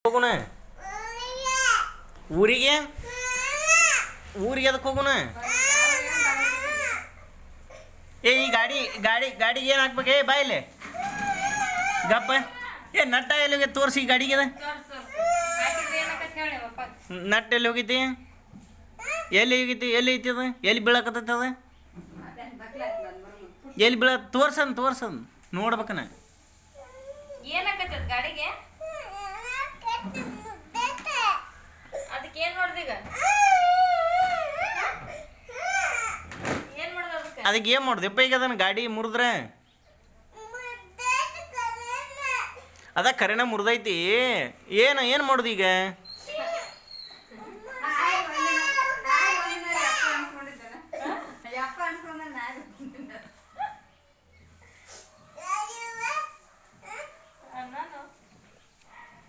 ಹೋಗುಣ ಊರಿಗೆ ಊರಿಗೆ ಅದಕ್ಕೆ ಹೋಗುಣ. ಏ ಈ ಗಾಡಿಗೆ ಏನು ಹಾಕ್ಬೇಕು? ಏ ಬಾಯಿಲೆ ಗಪ್ಪ. ಏ ನಟ್ಟ ಎಲ್ಲಿ ಹೋಗಿ ತೋರಿಸಿ ಗಾಡಿಗೆ ಅದ ನಟ್ ಎಲ್ಲಿ ಹೋಗೈತಿ? ಎಲ್ಲಿ ಹೋಗೈತಿ? ಎಲ್ಲಿ ಐತಿ ಅದ? ಎಲ್ಲಿ ಬೀಳಕತ್ತೈತಿ ಅದ? ಎಲ್ಲಿ ಬೀಳ ತೋರ್ಸನ್ ನೋಡ್ಬೇಕನ. ಅದಕ್ಕೆ ಏನು ಮಾಡ್ದೆಪ್ಪ ಈಗ ಅದನ್ನ ಗಾಡಿ ಮುರಿದ್ರೆ? ಅದ ಕರೆನ ಮುರಿದೈತಿ. ಏನು ಮಾಡೋದು ಈಗ?